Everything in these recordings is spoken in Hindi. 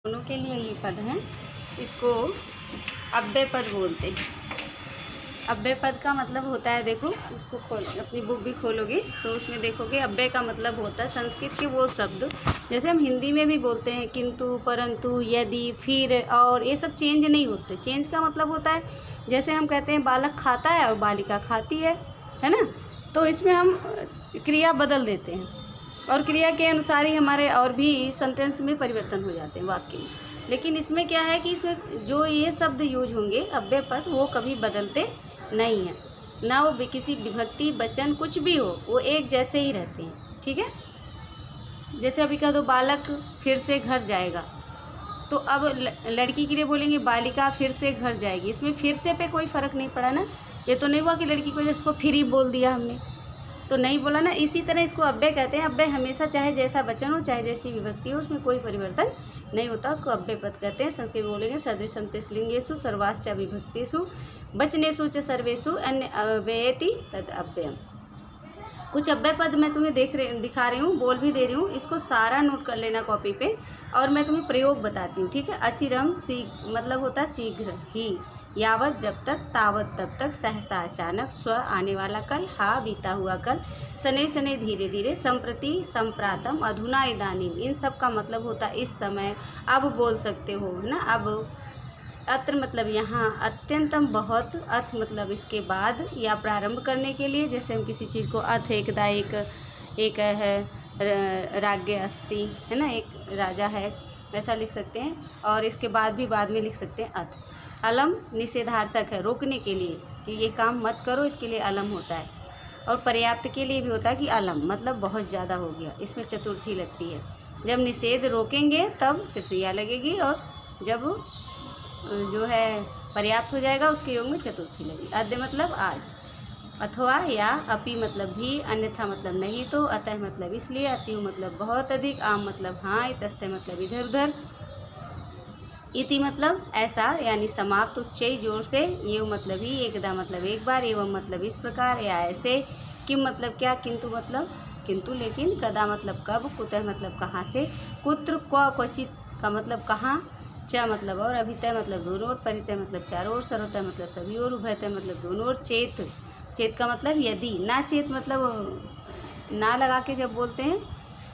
दोनों के लिए ये पद है। इसको अव्यय पद बोलते हैं। अव्यय पद का मतलब होता है, देखो इसको अपनी बुक भी खोलोगे तो उसमें देखोगे अव्यय का मतलब होता है संस्कृत के वो शब्द, जैसे हम हिंदी में भी बोलते हैं किंतु, परंतु, यदि, फिर, और, ये सब चेंज नहीं होते। चेंज का मतलब होता है जैसे हम कहते हैं बालक खाता है और बालिका खाती है ना, तो इसमें हम क्रिया बदल देते हैं और क्रिया के अनुसार ही हमारे और भी सेंटेंस में परिवर्तन हो जाते हैं, वाक्य में। लेकिन इसमें क्या है कि इसमें जो ये शब्द यूज होंगे अव्यय पद, वो कभी बदलते नहीं हैं, ना वो किसी विभक्ति वचन कुछ भी हो, वो एक जैसे ही रहते हैं। ठीक है, जैसे अभी कह दो बालक फिर से घर जाएगा, तो अब लड़की के लिए बोलेंगे बालिका फिर से घर जाएगी। इसमें फिर से पे कोई फ़र्क नहीं पड़ा ना, ये तो नहीं हुआ कि लड़की को जिसको फिर ही बोल दिया हमने, तो नहीं बोला ना। इसी तरह इसको अव्यय कहते हैं। अव्यय हमेशा चाहे जैसा वचन हो चाहे जैसी विभक्ति हो, उसमें कोई परिवर्तन नहीं होता, उसको अव्यय पद कहते हैं। संस्कृत बोलेंगे सदृशं लिंगेषु सर्वाश्च विभक्तिषु वचनेषु च सर्वेषु अन्य अव्ययेति तद अव्ययम्। कुछ अव्यय पद मैं तुम्हें दिखा रही हूँ, बोल भी दे रही हूँ, इसको सारा नोट कर लेना कॉपी पे, और मैं तुम्हें प्रयोग बताती हूँ। ठीक है, अचिरम मतलब होता है शीघ्र ही, यावत जब तक, तावत तब तक, सहसा अचानक, स्व आने वाला कल, हा बीता हुआ कल, शनै शनै धीरे धीरे, संप्रति संप्रातम, अधुना इदानीम, इन सब का मतलब होता है इस समय, अब बोल सकते हो ना, अब। अत्र मतलब यहाँ, अत्यंतम बहुत, अथ मतलब इसके बाद या प्रारंभ करने के लिए, जैसे हम किसी चीज़ को अथ एकदा, एक है राज्ञ अस्ति, है ना, एक राजा है, ऐसा लिख सकते हैं। और इसके बाद भी बाद में लिख सकते हैं अथ। अलम निषेधार्थक है, रोकने के लिए कि ये काम मत करो, इसके लिए अलम होता है। और पर्याप्त के लिए भी होता है कि अलम मतलब बहुत ज़्यादा हो गया, इसमें चतुर्थी लगती है। जब निषेध रोकेंगे तब तृतीया लगेगी, और जब जो है पर्याप्त हो जाएगा उसके योग में चतुर्थी लगेगी। अद्य मतलब आज, अथवा या, अपि मतलब भी, अन्यथा मतलब नहीं तो, अतः मतलब इसलिए, अतिउ मतलब बहुत अधिक, आम मतलब हाँ, इतस्ते मतलब इधर उधर, इति मतलब ऐसा यानी समाप्त उच्चई जोर से, ये मतलब ही, एकदा मतलब एक बार, एवं मतलब इस प्रकार या ऐसे, किम मतलब क्या, किंतु मतलब किंतु लेकिन, कदा मतलब कब, कुतः मतलब कहाँ से, कुत्र, क्वचित का मतलब कहाँ, च मतलब और, अभितय मतलब दोनों ओर, परितय मतलब चारों ओर, सर्वतः मतलब सभी ओर, उभयतय मतलब दोनों ओर, चेत, चेत का मतलब यदि, ना चेत मतलब ना लगा के जब बोलते हैं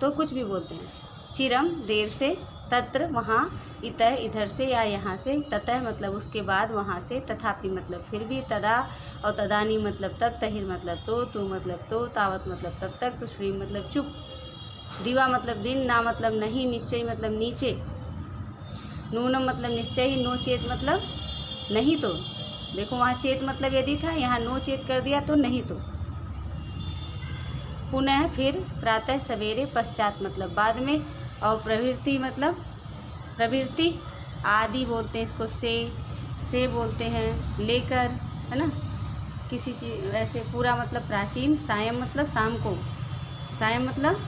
तो कुछ भी बोलते हैं। चिरम देर से, तत्र वहाँ, इतः इधर से या यहाँ से, ततः मतलब उसके बाद वहाँ से, तथापि मतलब फिर भी, तदा और तदानी मतलब तब, तहिर मतलब तो, तू मतलब तो, तावत मतलब तब तक, तो श्री मतलब चुप, दिवा मतलब दिन, ना मतलब नहीं, निश्चय मतलब नीचे, नूनम मतलब निश्चय ही, नो चेत मतलब नहीं तो। देखो वहाँ चेत मतलब यदि था, यहाँ नो चेत कर दिया तो नहीं तो। पुनः फिर, प्रातः सवेरे, पश्चात मतलब बाद में, और प्रवृत्ति मतलब प्रवृत्ति, आदि बोलते हैं इसको, से बोलते हैं, लेकर, है ना, किसी चीज़ वैसे, पूरा मतलब प्राचीन, सायं मतलब शाम को, सायं मतलब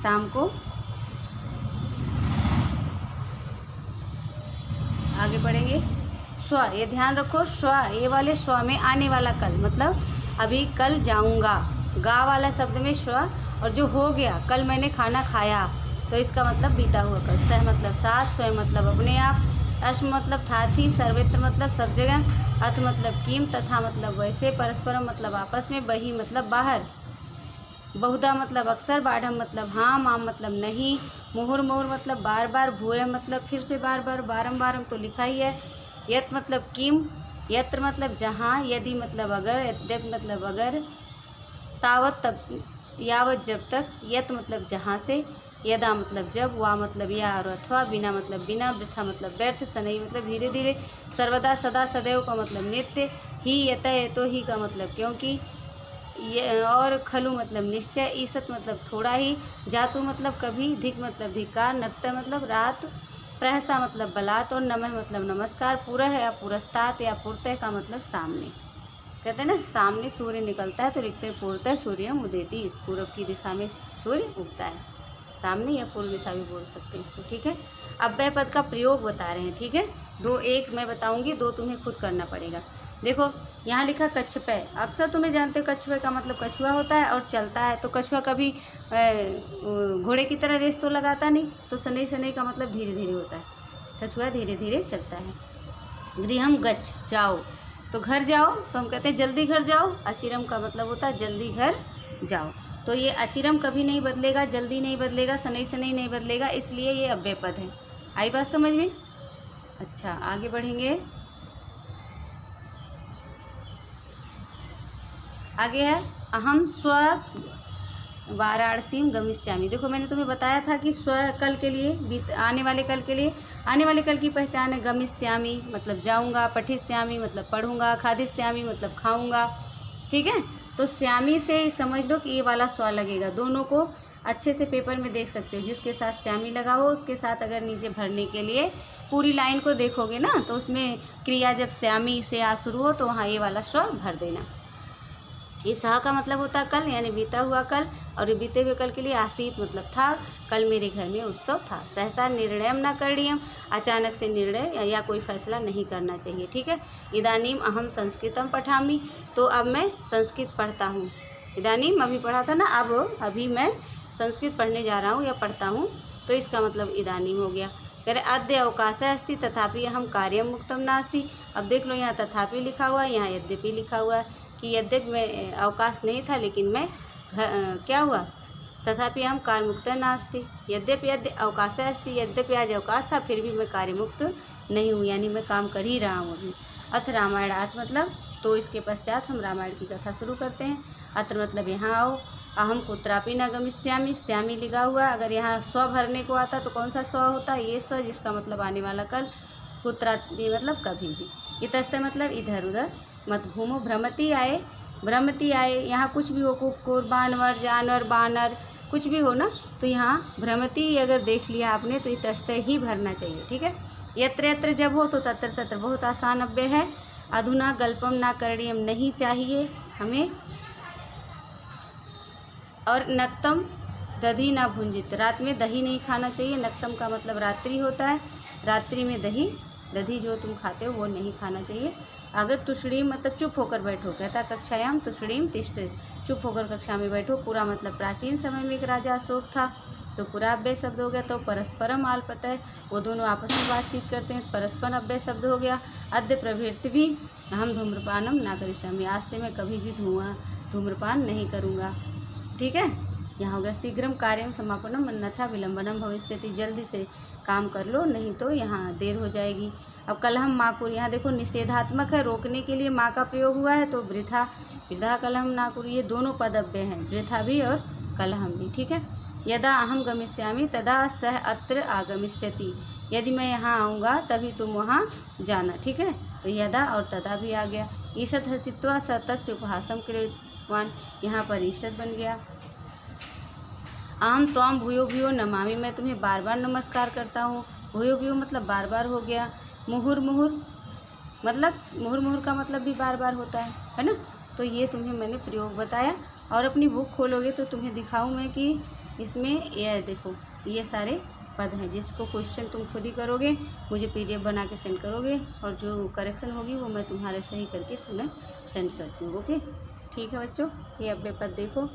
शाम को। आगे बढ़ेंगे, स्व, ये ध्यान रखो, स्व ये वाले स्व में आने वाला कल, मतलब अभी कल जाऊंगा, गा वाला शब्द में स्व, और जो हो गया कल मैंने खाना खाया, तो इसका मतलब बीता हुआ कल। सह मतलब साथ, स्वयं मतलब अपने आप, अश्म मतलब था थी, सर्वत्र मतलब सब जगह, अथ मतलब किम, तथा मतलब वैसे, परस्परम मतलब आपस में, बही मतलब बाहर, बहुधा मतलब अक्सर, बाढ़ मतलब हाँ, माम मतलब नहीं, मुहुर मुहुर मतलब बार बार, भूय मतलब फिर से बार बार, बारम तो लिखा ही है, यत मतलब किम, यत्र मतलब जहाँ, यदि मतलब अगर, यद्यप मतलब अगर, तावत तब, यावत जब तक, यत मतलब जहाँ से, यदा मतलब जब, वा मतलब या, और अथवा, बिना मतलब बिना, वृथा मतलब व्यर्थ, सनई मतलब धीरे धीरे, सर्वदा सदा सदैव का मतलब नित्य, ही यत यतो ही का मतलब क्योंकि, ये, और खलु मतलब निश्चय, ईसत मतलब थोड़ा ही, जातु मतलब कभी, धिक मतलब धिक्कार, नत्त मतलब रात, प्रहसा मतलब बलात्, और नमः मतलब नमस्कार, पुरः या पुरस्तात या पुरतः का मतलब सामने। कहते हैं ना, सामने सूर्य निकलता है तो लिखते हैं पुरतः सूर्यम उदेति, पूर्व की दिशा में सूर्य उगता है, सामने या पूर्व दिशा भी बोल सकते हैं इसको। ठीक है, अव्यय पद का प्रयोग बता रहे हैं। ठीक है, दो, एक मैं बताऊंगी, दो तुम्हें खुद करना पड़ेगा। देखो यहाँ लिखा कच्छपय, अक्सर तुम्हें जानते हो कच्छपय का मतलब कछुआ होता है और चलता है, तो कछुआ कभी घोड़े की तरह रेस तो लगाता नहीं, तो शनै शनै का मतलब धीरे धीरे होता है। टच हुआ, धीरे धीरे चलता है। गृहम गच्छ, जाओ, तो घर जाओ, तो हम कहते हैं जल्दी घर जाओ। अचिरम का मतलब होता है जल्दी घर जाओ। तो ये अचिरम कभी नहीं बदलेगा, जल्दी नहीं बदलेगा, शनै शनै नहीं बदलेगा, इसलिए ये अव्यय पद है। आई बात समझ में? अच्छा, आगे बढ़ेंगे। आगे है अहम स्व वाराणसीम गमिष्यामि। देखो मैंने तुम्हें बताया था कि स्व कल के लिए, आने वाले कल के लिए, आने वाले कल की पहचान है गमिष्यामि मतलब जाऊंगा, पठिष्यामि मतलब पढ़ूंगा, खादिष्यामि मतलब खाऊंगा। ठीक है, तो श्यामी से समझ लो कि ये वाला स्व लगेगा। दोनों को अच्छे से पेपर में देख सकते हो, जिसके साथ श्यामी लगा हो उसके साथ अगर नीचे भरने के लिए पूरी लाइन को देखोगे ना, तो उसमें क्रिया जब श्यामी से आ शुरू हो तो वहाँ ये वाला स्व भर देना। ये सह का मतलब होता है कल, यानी बीता हुआ कल, और ये बीते हुए कल के लिए आसीत मतलब था, कल मेरे घर में उत्सव था। सहसा निर्णयम न करणीयम, अचानक से निर्णय या कोई फैसला नहीं करना चाहिए। ठीक है, इदानीम अहम संस्कृतम पठामि, तो अब मैं संस्कृत पढ़ता हूँ। इदानीम अभी पढ़ा था ना, अब अभी मैं संस्कृत पढ़ने जा रहा हूँ या पढ़ता हूँ, तो इसका मतलब इदानीम हो गया। कह रहे अद्य अवकाश अस्ति तथापि अहम कार्यम मुक्तम नास्ति। अब देख लो यहाँ तथापि लिखा हुआ है, यहाँ यद्यपि लिखा हुआ है कि यद्यपि मैं अवकाश नहीं था लेकिन मैं क्या हुआ, तथापि हम कार्य मुक्त नास्ति। यद्यपि अवकाश अस्ति, यद्यपि आज अवकाश था फिर भी मैं कार्य मुक्त नहीं हूँ, यानी मैं काम कर ही रहा हूँ अभी। अथ रामायणात् मतलब, तो इसके पश्चात हम रामायण की कथा शुरू करते हैं। अत्र मतलब यहाँ आओ, अहम कुत्रापि न गमिष्यामि, श्यामी लिखा हुआ। अगर यहाँ स्व भरने को आता तो कौन सा स्व होता है, ये स्व, जिसका मतलब आने वाला कल। कुत्रापि मतलब कभी भी। इतस्ते मतलब इधर उधर, मत घूमो। भ्रमति आए, भ्रमति आए, यहाँ कुछ भी हो, कुकुर, बानवर, जानवर, बानर, कुछ भी हो ना, तो यहाँ भ्रमति अगर देख लिया आपने तो इतस्ते ही भरना चाहिए। ठीक है, यत्र यत्र जब हो तो तत्र तत्र बहुत आसान अव्यय है। अधुना गल्पम ना करणीयम नहीं चाहिए हमें। और नक्तम दधी ना भुंजित, रात में दही नहीं खाना चाहिए। नक्तम का मतलब रात्रि होता है, रात्रि में दही, दधी जो तुम खाते हो वो नहीं खाना चाहिए। अगर तुषड़ीम मतलब चुप होकर बैठो, कहता कक्षायाम तुषड़ीम तिष्ठ, चुप होकर कक्षा में बैठो। पूरा मतलब प्राचीन समय में एक राजा अशोक था, तो पूरा अव्यय शब्द हो गया। तो परस्परम आलपतः, वो दोनों आपस में बातचीत करते हैं, परस्पर अव्यय शब्द हो गया। अद्य प्रभृति भी हम धूम्रपानम ना करिष्यामि, आज से मैं कभी भी धूम्रपान नहीं करूँगा। ठीक है, यहाँ हो गया शीघ्रम कार्यम समापनम अन्यथा विलंबनम भविष्यति, जल्दी से काम कर लो नहीं तो यहाँ देर हो जाएगी। अब कलहम माकुर, यहाँ देखो निषेधात्मक है, रोकने के लिए माँ का प्रयोग हुआ है, तो वृथा, वृथा कलहम नाकुर, ये दोनों पद अव्यय हैं, वृथा भी और कलहम भी। ठीक है, यदा अहम गमिष्यामि तदा सह अत्र आगमिष्यति, यदि मैं यहाँ आऊँगा तभी तुम वहाँ जाना। ठीक है, तो यदा और तदा भी आ गया। ईषद हसित्वा स तस्य उपहासम कृतवान, यहाँ पर ईषद बन गया। अहम त्वाम भूयो भूयो नमामि, मैं तुम्हें बार बार नमस्कार करता हूँ। भूयो भूयो मतलब बार बार हो गया। मुहुर मुहुर मतलब, मुहुर मुहुर का मतलब भी बार बार होता है ना। तो ये तुम्हें मैंने प्रयोग बताया, और अपनी बुक खोलोगे तो तुम्हें दिखाऊँ मैं कि इसमें ये देखो ये सारे पद हैं, जिसको क्वेश्चन तुम खुद ही करोगे, मुझे PDF बना के सेंड करोगे, और जो करेक्शन होगी वो मैं तुम्हारे सही करके पुनः सेंड करती हूँ। ओके, ठीक है बच्चों, ये अव्यय पद देखो।